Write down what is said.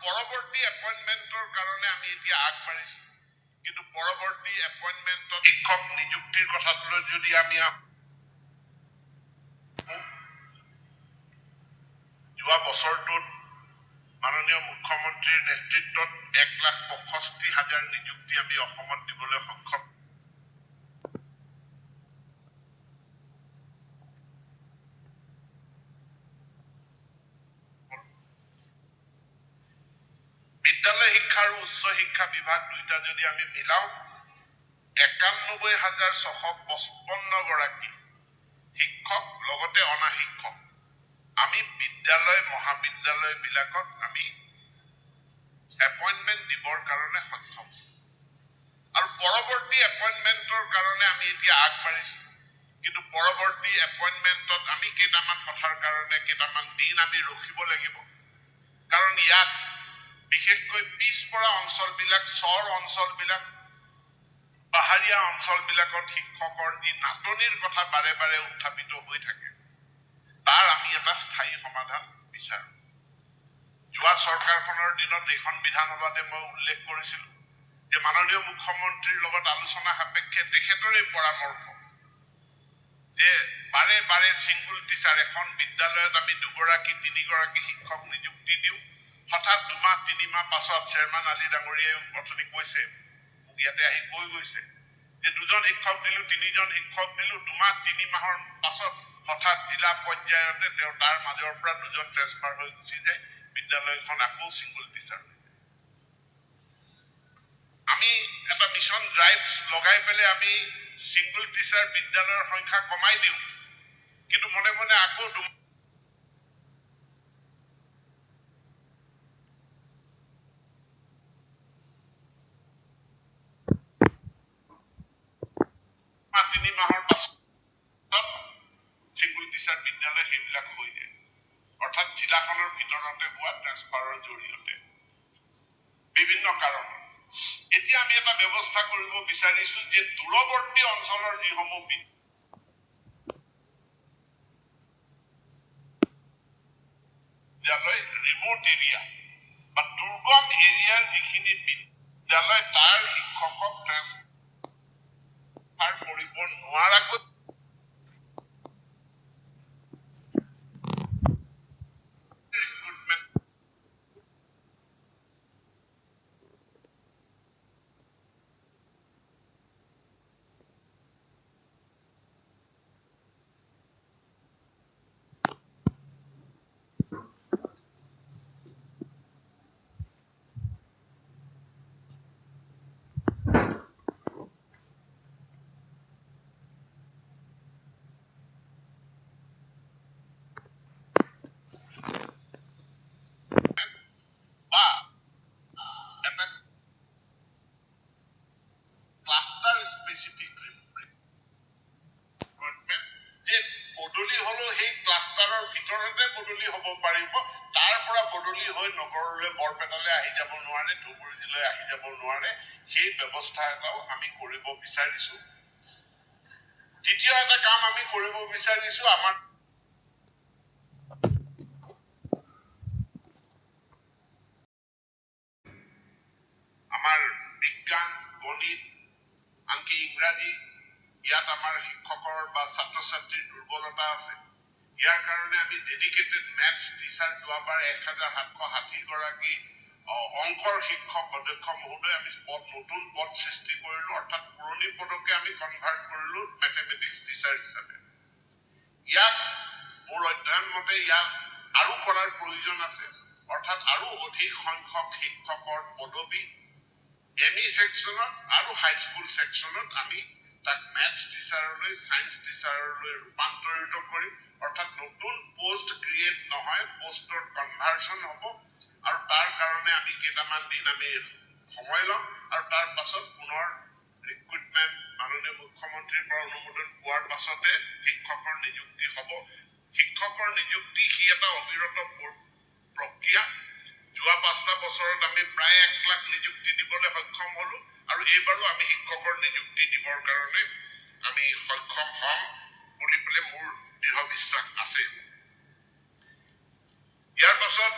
পৰৱৰ্তী এপইণ্টমেণ্টৰ কাৰণে আমি এতিয়া আগবাঢ়িছো কিন্তু পৰৱৰ্তী এপইণ্টমেণ্টত শিক্ষক নিযুক্তিৰ কথাটোলৈ যদি আমি যোৱা বছৰটোত মাননীয় মুখ্যমন্ত্ৰীৰ নেতৃত্বত 1,65,000 নিযুক্তি আমি অসমত দিবলৈ সক্ষম বিদ্যালয় শিক্ষা আৰু উচ্চ শিক্ষা বিভাগ দুইটা যদি আমি মিলাও 91,655 গৰাকী শিক্ষক লগতে অনা শিক্ষক আমি বিদ্যালয় মহাবিদ্যালয় বিলাকত আমি এপইণ্টমেণ্ট দিবৰ কাৰণে সক্ষম আৰু পৰৱৰ্তী এপইণ্টমেণ্টৰ কাৰণে আমি এতিয়া আগবাঢ়িছো কিন্তু পৰৱৰ্তী এপইণ্টমেণ্টত আমি কেইটামান কথাৰ কাৰণে কেইটামান দিন আমি ৰখিব লাগিব কাৰণ ইয়াত বিশেষকৈ পিছপৰা অঞ্চলবিলাক চৰ অঞ্চলবিলাক পাহাৰীয়া অঞ্চলবিলাকত শিক্ষকৰ যি নাটনিৰ কথা বাৰে বাৰে উত্থাপিত হৈ থাকে তাৰ আমি এটা স্থায়ী সমাধান বিচাৰো যোৱা চৰকাৰখনৰ দিনত এইখন বিধানসভাতে মই উল্লেখ কৰিছিলো যে মাননীয় মুখ্যমন্ত্ৰীৰ লগত আলোচনা সাপেক্ষে তেখেতৰে পৰামৰ্শ যে বাৰে বাৰে সিংগুল টিচাৰ এখন বিদ্যালয়ত আমি 2-3 শিক্ষক নিযুক্তি দিওঁ হঠাৎ 2-3 মাহ পাছত চেয়াৰমান আলী ডাঙৰীয়াই অথনি কৈছে ইয়াতে আহি কৈ গৈছে যে 2জন শিক্ষক দিলো 3জন শিক্ষক দিলো 2-3 মাহৰ পাছত হঠাৎ জিলা পৰ্যায়তে তেওঁ তাৰ মাজৰ পৰা 2জন ট্ৰেন্সফাৰ হৈ গুচি যায় বিদ্যালয়খন আকৌ সিংগুল টিচাৰ আমি এটা মিশন ড্ৰাইভ লগাই পেলে আমি সিংগুল টিচাৰ বিদ্যালয়ৰ সংখ্যা কমাই দিওঁ কিন্তু মনে মনে আকৌ তিনি মাহৰ পাছত সিংগুল টিচাৰ বিদ্যালয় সেইবিলাক হৈ যায় অৰ্থাৎ জিলাখনৰ ভিতৰতে হোৱা ট্ৰেন্সফাৰৰ জৰিয়তে বিভিন্ন কাৰণত এতিয়া আমি এটা ব্যৱস্থা কৰিব বিচাৰিছো যে দূৰৱৰ্তী অঞ্চলৰ যিসমূহ বিদ্যালয় ৰিমোট এৰিয়া বা দুৰ্গম এৰিয়াৰ যিখিনি বিদ্যালয় তাৰ শিক্ষকক ট্ৰেন্সফাৰ কৰিব নোৱাৰাকৈ ক্লাস্টাৰ স্পেসিফিক ৰিক্ৰুটমেন্ট যে বদলি হলো সেই ক্লাস্টাৰৰ ভিতৰতে বদলি হ'ব পাৰিব তাৰ পৰা বদলি হৈ নগৰলৈ বৰপেটালৈ আহি যাব নোৱাৰে ধুবুৰীলৈ আহি যাব নোৱাৰে সেই ব্যৱস্থা এটাও আমি কৰিব বিচাৰিছো দ্বিতীয় এটা কাম আমি কৰিব বিচাৰিছো আমাৰ বিজ্ঞান গণিত আনকি ইংৰাজী ইয়াত আমাৰ শিক্ষকৰ বা ছাত্ৰ ছাত্ৰীৰ দুৰ্বলতা আছে ইয়াৰ কাৰণে আমি ডেডিকেটেড মেথছ টিচাৰ যোৱাবাৰ 1,760 গৰাকী অংকৰ শিক্ষক অধ্যক্ষ মহোদয় আমি নতুন পদ সৃষ্টি কৰিলো অৰ্থাৎ পুৰণি পদকে আমি কনভাৰ্ট কৰিলো মেথমেটিক্স টিচাৰ হিচাপে ইয়াক মোৰ অধ্যয়ন মতে ইয়াক আৰু কৰাৰ প্ৰয়োজন আছে অৰ্থাৎ আৰু অধিক সংখ্যক শিক্ষকৰ পদবী এমই সেকশনত আৰু হাই স্কুল সেকশনত আমি তাক ম্যাথছ টিচাৰলৈ সায়েন্স টিচাৰলৈ ৰূপান্তৰিত কৰিম অৰ্থাৎ নতুন পোষ্ট ক্ৰিয়েট নহয় পোষ্টৰ কনভাৰ্সন হ'ব আৰু তাৰ কাৰণে আমি কেইটামান দিন আমি সময় লম আৰু তাৰ পাছত পুনৰ ৰিক্ৰুটমেন্ট মাননীয় মুখ্যমন্ত্ৰীৰ পৰা অনুমোদন পোৱাৰ পাছতে শিক্ষকৰ নিযুক্তি হ'ব শিক্ষকৰ নিযুক্তি হি এটা অবিৰত প্ৰক্ৰিয়া যোৱা 5টা বছৰত আমি প্ৰায় 1 লাখ নিযুক্তি দিবলৈ সক্ষম হলো আৰু এইবাৰো আমি শিক্ষকৰ নিযুক্তি দিবৰ কাৰণে আমি সক্ষম হম বুলি পেলে মোৰ দৃঢ় বিশ্বাস আছে ইয়াৰ পাছত